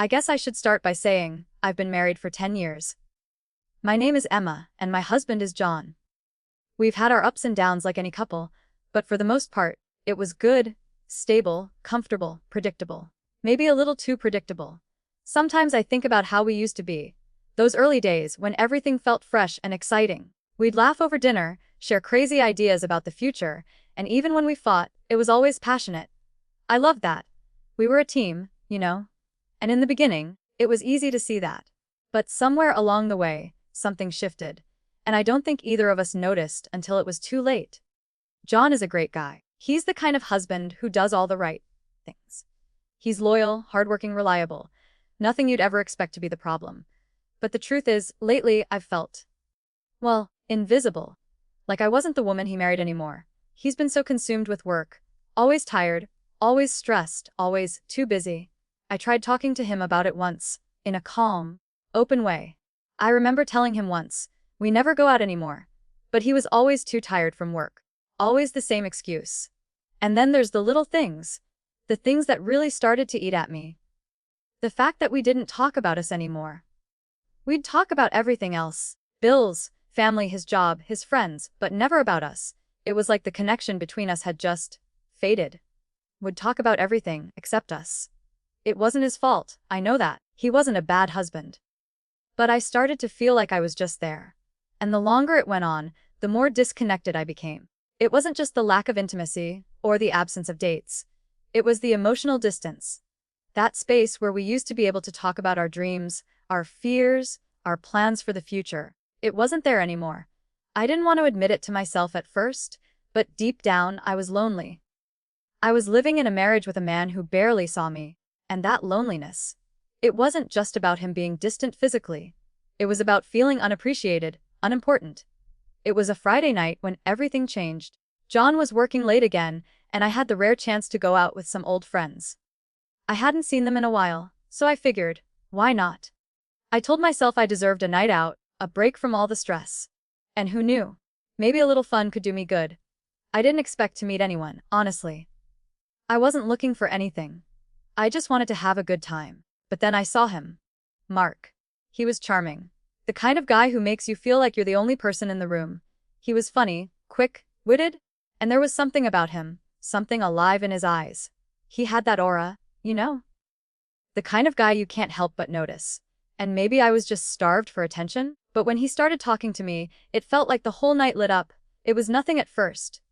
I guess I should start by saying, I've been married for 10 years. My name is Emma, and my husband is John. We've had our ups and downs like any couple, but for the most part, it was good, stable, comfortable, predictable. Maybe a little too predictable. Sometimes I think about how we used to be. Those early days when everything felt fresh and exciting. We'd laugh over dinner, share crazy ideas about the future, and even when we fought, it was always passionate. I loved that. We were a team, you know? And in the beginning, it was easy to see that. But somewhere along the way, something shifted. And I don't think either of us noticed until it was too late. John is a great guy. He's the kind of husband who does all the right things. He's loyal, hardworking, reliable. Nothing you'd ever expect to be the problem. But the truth is, lately I've felt, well, invisible. Like I wasn't the woman he married anymore. He's been so consumed with work. Always tired, always stressed, always too busy. I tried talking to him about it once, in a calm, open way. I remember telling him once, we never go out anymore. But he was always too tired from work. Always the same excuse. And then there's the little things. The things that really started to eat at me. The fact that we didn't talk about us anymore. We'd talk about everything else. Bills, family, his job, his friends, but never about us. It was like the connection between us had just faded. Would talk about everything except us. It wasn't his fault, I know that. He wasn't a bad husband. But I started to feel like I was just there. And the longer it went on, the more disconnected I became. It wasn't just the lack of intimacy, or the absence of dates. It was the emotional distance. That space where we used to be able to talk about our dreams, our fears, our plans for the future. It wasn't there anymore. I didn't want to admit it to myself at first, but deep down I was lonely. I was living in a marriage with a man who barely saw me, and that loneliness. It wasn't just about him being distant physically. It was about feeling unappreciated, unimportant. It was a Friday night when everything changed. John was working late again, and I had the rare chance to go out with some old friends. I hadn't seen them in a while, so I figured, why not? I told myself I deserved a night out, a break from all the stress. And who knew? Maybe a little fun could do me good. I didn't expect to meet anyone, honestly. I wasn't looking for anything. I just wanted to have a good time. But then I saw him. Mark. He was charming. The kind of guy who makes you feel like you're the only person in the room. He was funny, quick-witted, and there was something about him, something alive in his eyes. He had that aura, you know? The kind of guy you can't help but notice. And maybe I was just starved for attention, but when he started talking to me, it felt like the whole night lit up. It was nothing at first.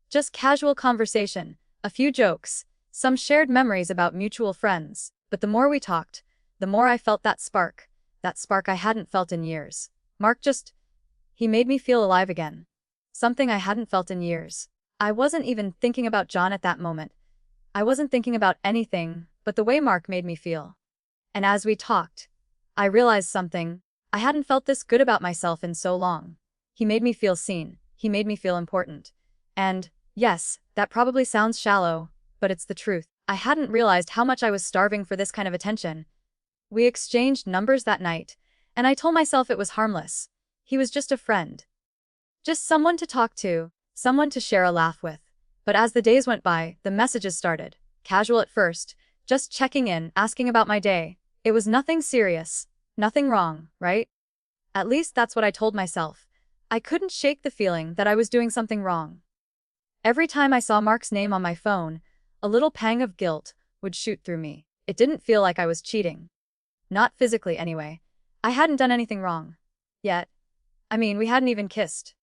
Just casual conversation, a few jokes, some shared memories about mutual friends. But the more we talked, the more I felt that spark I hadn't felt in years. He made me feel alive again. Something I hadn't felt in years. I wasn't even thinking about John at that moment. I wasn't thinking about anything but the way Mark made me feel. And as we talked, I realized something. I hadn't felt this good about myself in so long. He made me feel seen. He made me feel important. And, yes, that probably sounds shallow, but it's the truth. I hadn't realized how much I was starving for this kind of attention. We exchanged numbers that night, and I told myself it was harmless. He was just a friend. Just someone to talk to, someone to share a laugh with. But as the days went by, the messages started. Casual at first, just checking in, asking about my day. It was nothing serious, nothing wrong, right? At least that's what I told myself. I couldn't shake the feeling that I was doing something wrong. Every time I saw Mark's name on my phone, a little pang of guilt would shoot through me. It didn't feel like I was cheating. Not physically, anyway. I hadn't done anything wrong. Yet. We hadn't even kissed.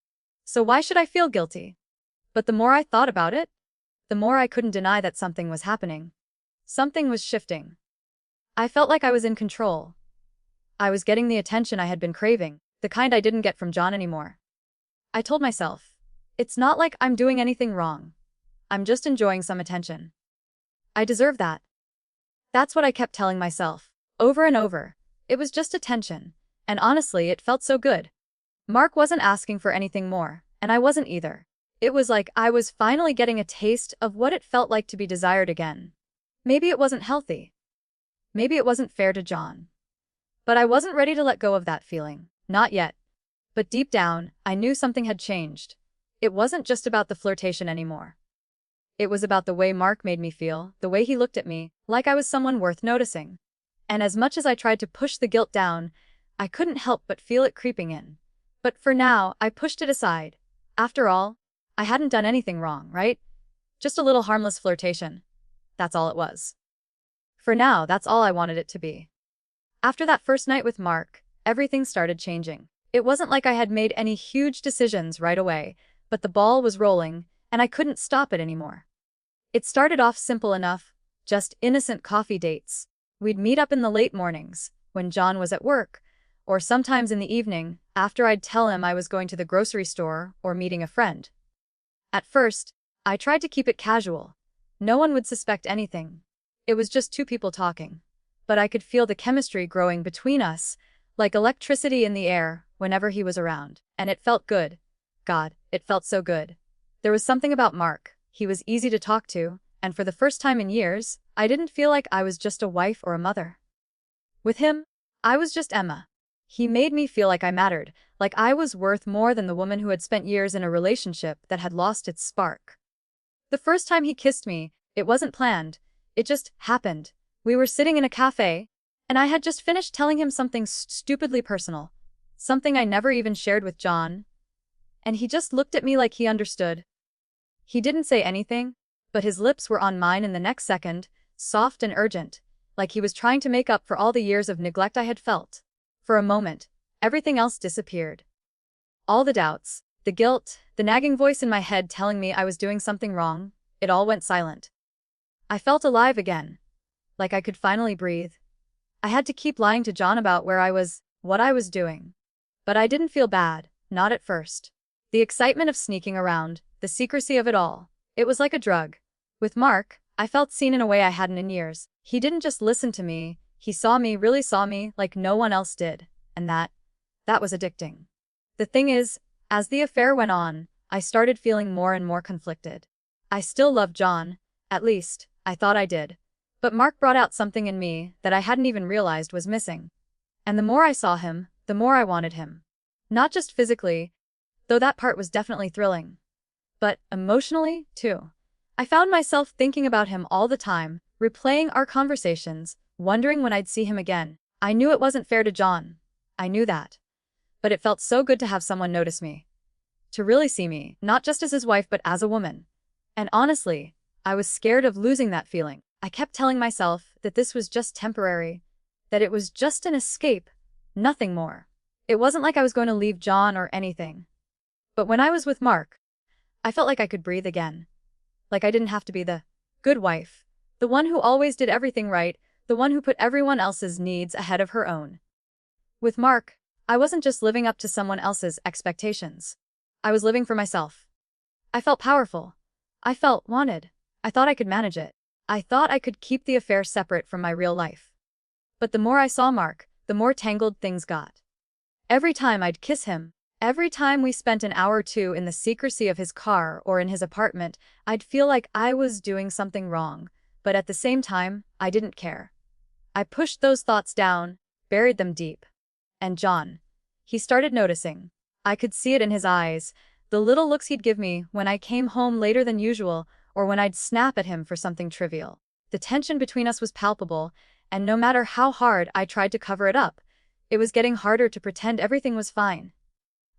So why should I feel guilty? But the more I thought about it, the more I couldn't deny that something was happening. Something was shifting. I felt like I was in control. I was getting the attention I had been craving, the kind I didn't get from John anymore. I told myself, it's not like I'm doing anything wrong. I'm just enjoying some attention. I deserve that. That's what I kept telling myself, over and over. It was just attention, and honestly, it felt so good. Mark wasn't asking for anything more, and I wasn't either. It was like I was finally getting a taste of what it felt like to be desired again. Maybe it wasn't healthy. Maybe it wasn't fair to John. But I wasn't ready to let go of that feeling, not yet. But deep down, I knew something had changed. It wasn't just about the flirtation anymore. It was about the way Mark made me feel, the way he looked at me, like I was someone worth noticing. And as much as I tried to push the guilt down, I couldn't help but feel it creeping in. But for now, I pushed it aside. After all, I hadn't done anything wrong, right? Just a little harmless flirtation. That's all it was. For now, that's all I wanted it to be. After that first night with Mark, everything started changing. It wasn't like I had made any huge decisions right away, but the ball was rolling, and I couldn't stop it anymore. It started off simple enough, just innocent coffee dates. We'd meet up in the late mornings, when John was at work, or sometimes in the evening, after I'd tell him I was going to the grocery store or meeting a friend. At first, I tried to keep it casual. No one would suspect anything. It was just two people talking. But I could feel the chemistry growing between us, like electricity in the air, whenever he was around. And it felt good. God, it felt so good. There was something about Mark. He was easy to talk to, and for the first time in years, I didn't feel like I was just a wife or a mother. With him, I was just Emma. He made me feel like I mattered, like I was worth more than the woman who had spent years in a relationship that had lost its spark. The first time he kissed me, it wasn't planned. It just happened. We were sitting in a cafe, and I had just finished telling him something stupidly personal, something I never even shared with John, and he just looked at me like he understood. He didn't say anything, but his lips were on mine in the next second, soft and urgent, like he was trying to make up for all the years of neglect I had felt. For a moment, everything else disappeared. All the doubts, the guilt, the nagging voice in my head telling me I was doing something wrong, it all went silent. I felt alive again, like I could finally breathe. I had to keep lying to John about where I was, what I was doing. But I didn't feel bad, not at first. The excitement of sneaking around, the secrecy of it all, it was like a drug. With Mark, I felt seen in a way I hadn't in years. He didn't just listen to me, he saw me, really saw me, like no one else did. And that was addicting. The thing is, as the affair went on, I started feeling more and more conflicted. I still loved John, at least, I thought I did. But Mark brought out something in me that I hadn't even realized was missing. And the more I saw him, the more I wanted him. Not just physically, though that part was definitely thrilling, but emotionally, too. I found myself thinking about him all the time, replaying our conversations, wondering when I'd see him again. I knew it wasn't fair to John. I knew that. But it felt so good to have someone notice me. To really see me, not just as his wife but as a woman. And honestly, I was scared of losing that feeling. I kept telling myself that this was just temporary, that it was just an escape, nothing more. It wasn't like I was going to leave John or anything. But when I was with Mark, I felt like I could breathe again. Like I didn't have to be the good wife, the one who always did everything right, the one who put everyone else's needs ahead of her own. With Mark, I wasn't just living up to someone else's expectations. I was living for myself. I felt powerful. I felt wanted. I thought I could manage it. I thought I could keep the affair separate from my real life. But the more I saw Mark, the more tangled things got. Every time I'd kiss him, every time we spent an hour or two in the secrecy of his car or in his apartment, I'd feel like I was doing something wrong, but at the same time, I didn't care. I pushed those thoughts down, buried them deep. And John, he started noticing. I could see it in his eyes, the little looks he'd give me when I came home later than usual, or when I'd snap at him for something trivial. The tension between us was palpable, and no matter how hard I tried to cover it up, it was getting harder to pretend everything was fine.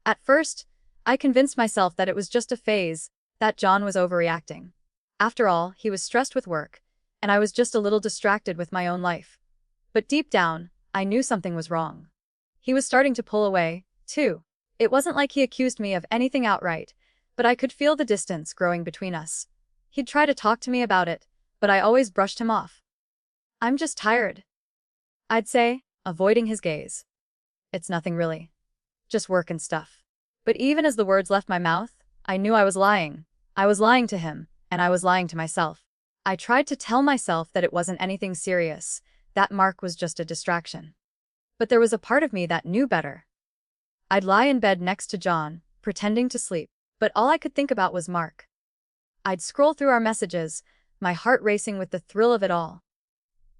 At first, I convinced myself that it was just a phase, that John was overreacting. After all, he was stressed with work, and I was just a little distracted with my own life. But deep down, I knew something was wrong. He was starting to pull away, too. It wasn't like he accused me of anything outright, but I could feel the distance growing between us. He'd try to talk to me about it, but I always brushed him off. "I'm just tired," I'd say, avoiding his gaze. "It's nothing really. Just work and stuff." But even as the words left my mouth, I knew I was lying. I was lying to him, and I was lying to myself. I tried to tell myself that it wasn't anything serious, that Mark was just a distraction. But there was a part of me that knew better. I'd lie in bed next to John, pretending to sleep, but all I could think about was Mark. I'd scroll through our messages, my heart racing with the thrill of it all.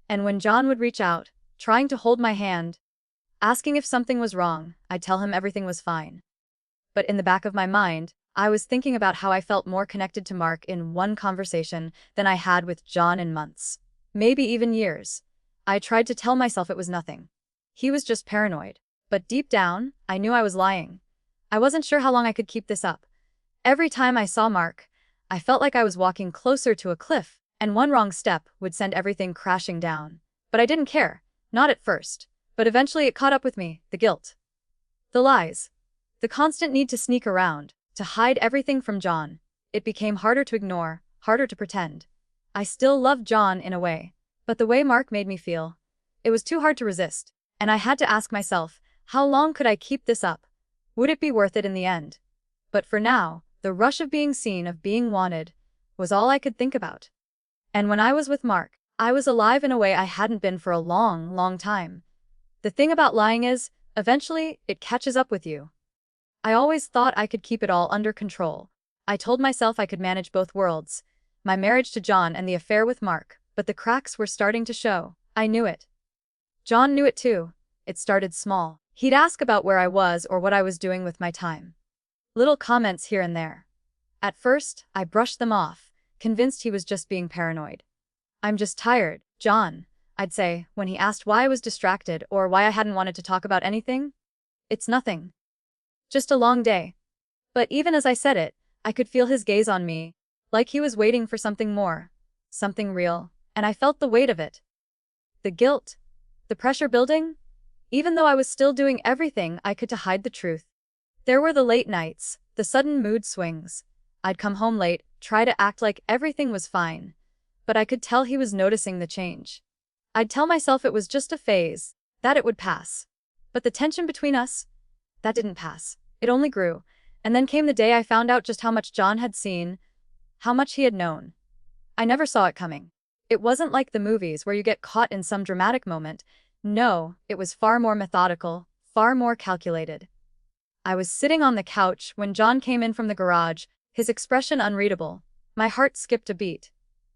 And when John would reach out, trying to hold my hand, asking if something was wrong, I'd tell him everything was fine. But in the back of my mind, I was thinking about how I felt more connected to Mark in one conversation than I had with John in months, maybe even years. I tried to tell myself it was nothing. He was just paranoid. But deep down, I knew I was lying. I wasn't sure how long I could keep this up. Every time I saw Mark, I felt like I was walking closer to a cliff, and one wrong step would send everything crashing down. But I didn't care. Not at first. But eventually it caught up with me, the guilt. The lies. The constant need to sneak around, to hide everything from John. It became harder to ignore, harder to pretend. I still loved John in a way, but the way Mark made me feel, it was too hard to resist, and I had to ask myself, how long could I keep this up? Would it be worth it in the end? But for now, the rush of being seen, of being wanted, was all I could think about. And when I was with Mark, I was alive in a way I hadn't been for a long, long time. The thing about lying is, eventually, it catches up with you. I always thought I could keep it all under control. I told myself I could manage both worlds, my marriage to John and the affair with Mark, but the cracks were starting to show. I knew it. John knew it too. It started small. He'd ask about where I was or what I was doing with my time. Little comments here and there. At first, I brushed them off, convinced he was just being paranoid. "I'm just tired, John," I'd say, when he asked why I was distracted or why I hadn't wanted to talk about anything. "It's nothing. Just a long day." But even as I said it, I could feel his gaze on me, like he was waiting for something more, something real, and I felt the weight of it. The guilt, the pressure building, even though I was still doing everything I could to hide the truth. There were the late nights, the sudden mood swings. I'd come home late, try to act like everything was fine, but I could tell he was noticing the change. I'd tell myself it was just a phase, that it would pass. But the tension between us, that didn't pass. It only grew. And then came the day I found out just how much John had seen, how much he had known. I never saw it coming. It wasn't like the movies where you get caught in some dramatic moment. No, it was far more methodical, far more calculated. I was sitting on the couch when John came in from the garage, his expression unreadable. My heart skipped a beat.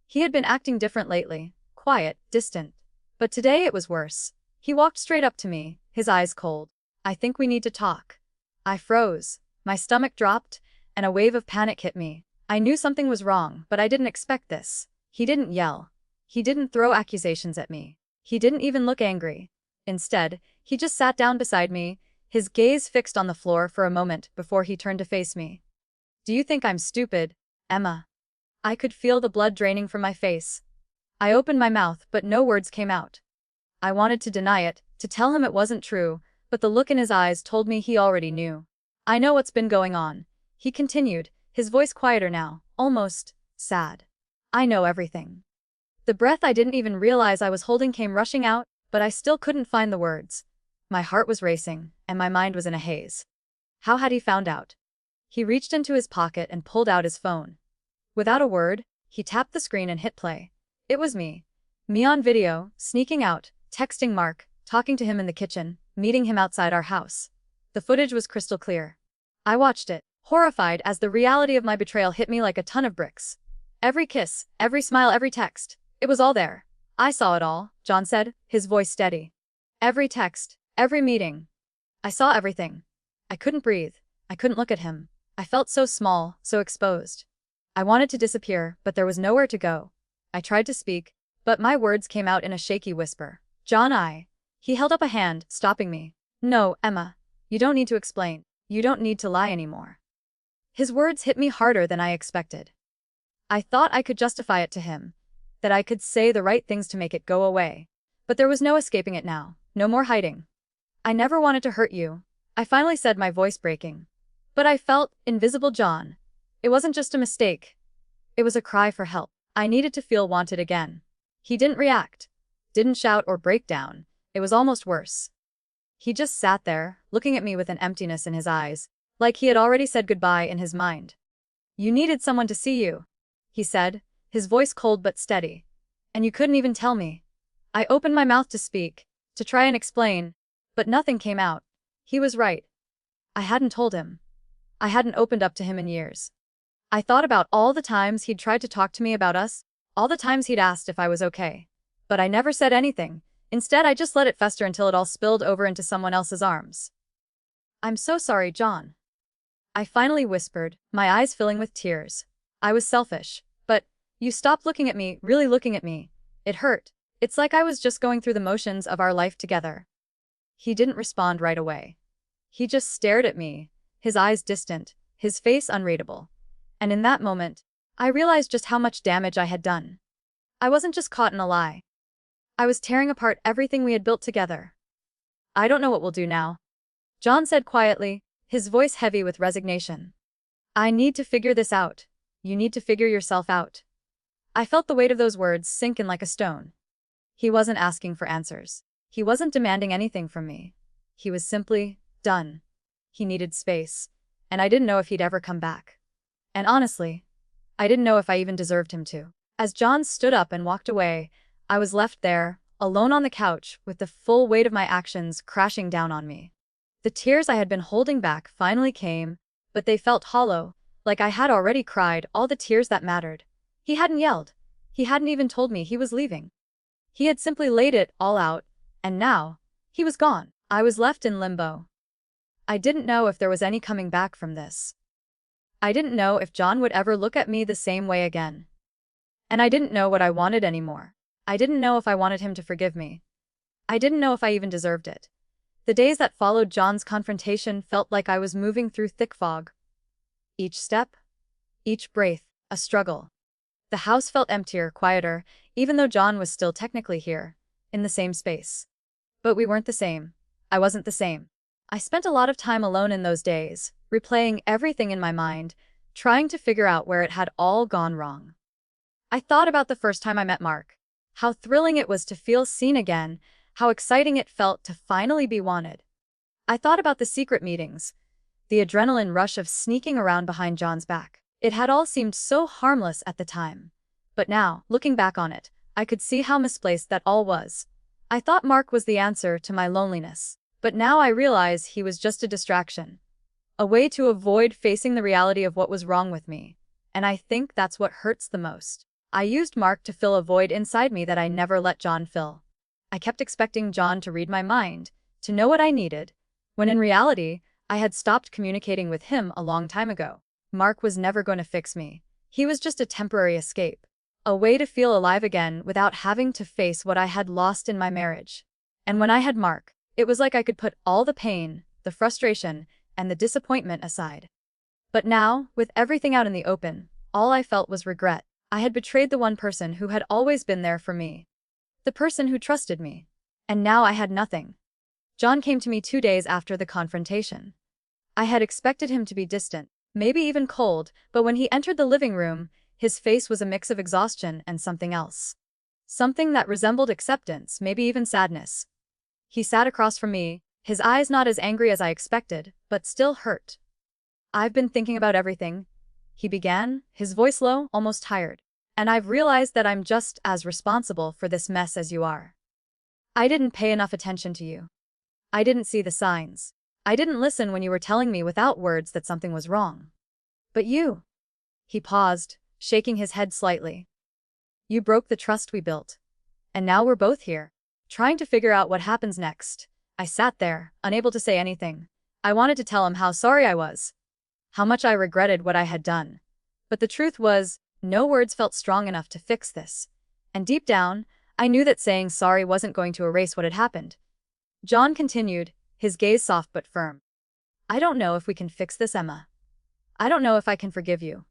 He had been acting different lately, quiet, distant. But today it was worse. He walked straight up to me, his eyes cold. "I think we need to talk." I froze. My stomach dropped, and a wave of panic hit me. I knew something was wrong, but I didn't expect this. He didn't yell. He didn't throw accusations at me. He didn't even look angry. Instead, he just sat down beside me, his gaze fixed on the floor for a moment before he turned to face me. "Do you think I'm stupid, Emma?" I could feel the blood draining from my face. I opened my mouth, but no words came out. I wanted to deny it, to tell him it wasn't true, but the look in his eyes told me he already knew. "I know what's been going on," he continued, his voice quieter now, almost sad. "I know everything." The breath I didn't even realize I was holding came rushing out, but I still couldn't find the words. My heart was racing, and my mind was in a haze. How had he found out? He reached into his pocket and pulled out his phone. Without a word, he tapped the screen and hit play. It was me. Me on video, sneaking out, texting Mark, talking to him in the kitchen, meeting him outside our house. The footage was crystal clear. I watched it, horrified as the reality of my betrayal hit me like a ton of bricks. Every kiss, every smile, every text. It was all there. "I saw it all," John said, his voice steady. "Every text, every meeting. I saw everything." I couldn't breathe. I couldn't look at him. I felt so small, so exposed. I wanted to disappear, but there was nowhere to go. I tried to speak, but my words came out in a shaky whisper. "John, He held up a hand, stopping me. "No, Emma. You don't need to explain. You don't need to lie anymore." His words hit me harder than I expected. I thought I could justify it to him, that I could say the right things to make it go away. But there was no escaping it now, no more hiding. "I never wanted to hurt you," I finally said, my voice breaking. But I felt invisible, John. It wasn't just a mistake. It was a cry for help. I needed to feel wanted again. He didn't react, didn't shout or break down. It was almost worse. He just sat there, looking at me with an emptiness in his eyes, like he had already said goodbye in his mind. "You needed someone to see you," he said, his voice cold but steady. "And you couldn't even tell me." I opened my mouth to speak, to try and explain, but nothing came out. He was right. I hadn't told him. I hadn't opened up to him in years. I thought about all the times he'd tried to talk to me about us, all the times he'd asked if I was okay. But I never said anything. Instead, I just let it fester until it all spilled over into someone else's arms. "I'm so sorry, John," I finally whispered, my eyes filling with tears. "I was selfish. But you stopped looking at me, really looking at me. It hurt. It's like I was just going through the motions of our life together. He didn't respond right away. He just stared at me, his eyes distant, his face unreadable. And in that moment, I realized just how much damage I had done. I wasn't just caught in a lie. I was tearing apart everything we had built together. I don't know what we'll do now, John said quietly, his voice heavy with resignation. I need to figure this out. You need to figure yourself out. I felt the weight of those words sink in like a stone. He wasn't asking for answers. He wasn't demanding anything from me. He was simply done. He needed space, and I didn't know if he'd ever come back. And honestly, I didn't know if I even deserved him to. As John stood up and walked away, I was left there, alone on the couch, with the full weight of my actions crashing down on me. The tears I had been holding back finally came, but they felt hollow, like I had already cried all the tears that mattered. He hadn't yelled. He hadn't even told me he was leaving. He had simply laid it all out, and now, he was gone. I was left in limbo. I didn't know if there was any coming back from this. I didn't know if John would ever look at me the same way again. And I didn't know what I wanted anymore. I didn't know if I wanted him to forgive me. I didn't know if I even deserved it. The days that followed John's confrontation felt like I was moving through thick fog. Each step, each breath, a struggle. The house felt emptier, quieter, even though John was still technically here, in the same space. But we weren't the same. I wasn't the same. I spent a lot of time alone in those days, replaying everything in my mind, trying to figure out where it had all gone wrong. I thought about the first time I met Mark. How thrilling it was to feel seen again, how exciting it felt to finally be wanted. I thought about the secret meetings, the adrenaline rush of sneaking around behind John's back. It had all seemed so harmless at the time. But now, looking back on it, I could see how misplaced that all was. I thought Mark was the answer to my loneliness. But now I realize he was just a distraction. A way to avoid facing the reality of what was wrong with me. And I think that's what hurts the most. I used Mark to fill a void inside me that I never let John fill. I kept expecting John to read my mind, to know what I needed, when in reality, I had stopped communicating with him a long time ago. Mark was never going to fix me. He was just a temporary escape. A way to feel alive again without having to face what I had lost in my marriage. And when I had Mark, it was like I could put all the pain, the frustration, and the disappointment aside. But now, with everything out in the open, all I felt was regret. I had betrayed the one person who had always been there for me. The person who trusted me. And now I had nothing. John came to me 2 days after the confrontation. I had expected him to be distant, maybe even cold, but when he entered the living room, his face was a mix of exhaustion and something else. Something that resembled acceptance, maybe even sadness. He sat across from me, his eyes not as angry as I expected, but still hurt. I've been thinking about everything, he began, his voice low, almost tired. And I've realized that I'm just as responsible for this mess as you are. I didn't pay enough attention to you. I didn't see the signs. I didn't listen when you were telling me without words that something was wrong. But you. He paused, shaking his head slightly. You broke the trust we built. And now we're both here, trying to figure out what happens next. I sat there, unable to say anything. I wanted to tell him how sorry I was. How much I regretted what I had done. But the truth was, no words felt strong enough to fix this. And deep down, I knew that saying sorry wasn't going to erase what had happened. John continued, his gaze soft but firm. I don't know if we can fix this, Emma. I don't know if I can forgive you.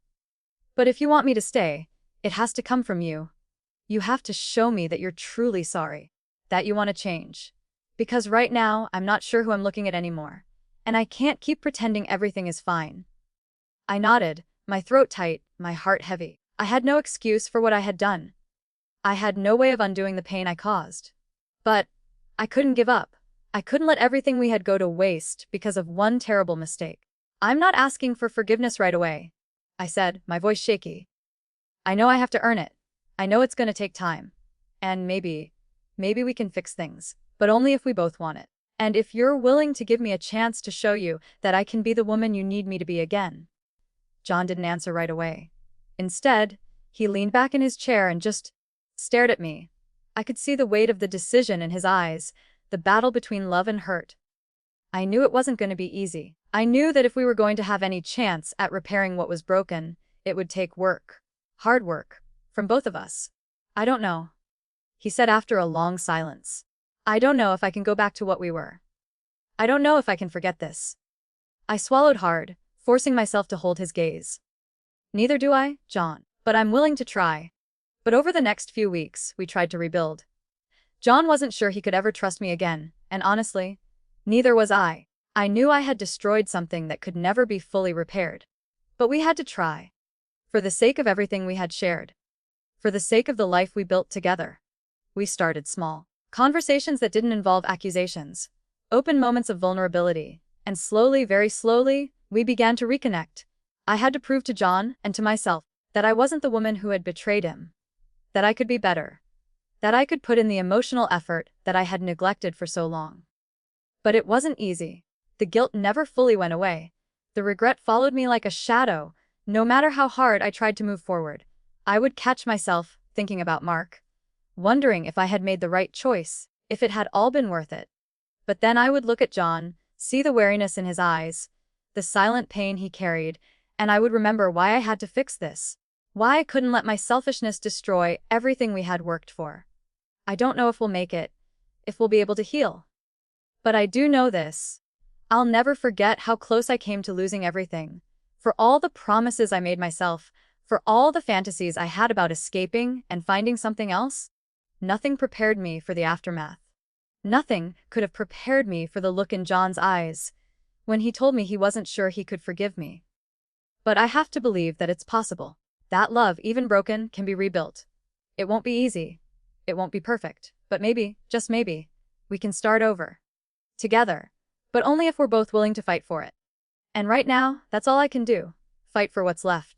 But if you want me to stay, it has to come from you. You have to show me that you're truly sorry. That you want to change. Because right now, I'm not sure who I'm looking at anymore. And I can't keep pretending everything is fine. I nodded, my throat tight, my heart heavy. I had no excuse for what I had done. I had no way of undoing the pain I caused. But I couldn't give up. I couldn't let everything we had go to waste because of one terrible mistake. I'm not asking for forgiveness right away, I said, my voice shaky. I know I have to earn it. I know it's going to take time. And maybe we can fix things, but only if we both want it. And if you're willing to give me a chance to show you that I can be the woman you need me to be again. John didn't answer right away. Instead, he leaned back in his chair and just stared at me. I could see the weight of the decision in his eyes, the battle between love and hurt. I knew it wasn't going to be easy. I knew that if we were going to have any chance at repairing what was broken, it would take work. Hard work. From both of us. I don't know. he said after a long silence. I don't know if I can go back to what we were. I don't know if I can forget this. I swallowed hard, forcing myself to hold his gaze. Neither do I, John, but I'm willing to try. But over the next few weeks, we tried to rebuild. John wasn't sure he could ever trust me again, and honestly, neither was I. I knew I had destroyed something that could never be fully repaired. But we had to try. For the sake of everything we had shared. For the sake of the life we built together. We started small. Conversations that didn't involve accusations. Open moments of vulnerability. And slowly, very slowly, we began to reconnect. I had to prove to John and to myself that I wasn't the woman who had betrayed him. That I could be better. That I could put in the emotional effort that I had neglected for so long. But it wasn't easy. The guilt never fully went away. The regret followed me like a shadow. No matter how hard I tried to move forward, I would catch myself thinking about Mark, wondering if I had made the right choice, if it had all been worth it. But then I would look at John, see the wariness in his eyes, the silent pain he carried, and I would remember why I had to fix this. Why I couldn't let my selfishness destroy everything we had worked for. I don't know if we'll make it, if we'll be able to heal. But I do know this. I'll never forget how close I came to losing everything. For all the promises I made myself, for all the fantasies I had about escaping and finding something else, nothing prepared me for the aftermath. Nothing could have prepared me for the look in John's eyes when he told me he wasn't sure he could forgive me. But I have to believe that it's possible. That love, even broken, can be rebuilt. It won't be easy. It won't be perfect. But maybe, just maybe, we can start over. Together. But only if we're both willing to fight for it. And right now, that's all I can do. Fight for what's left.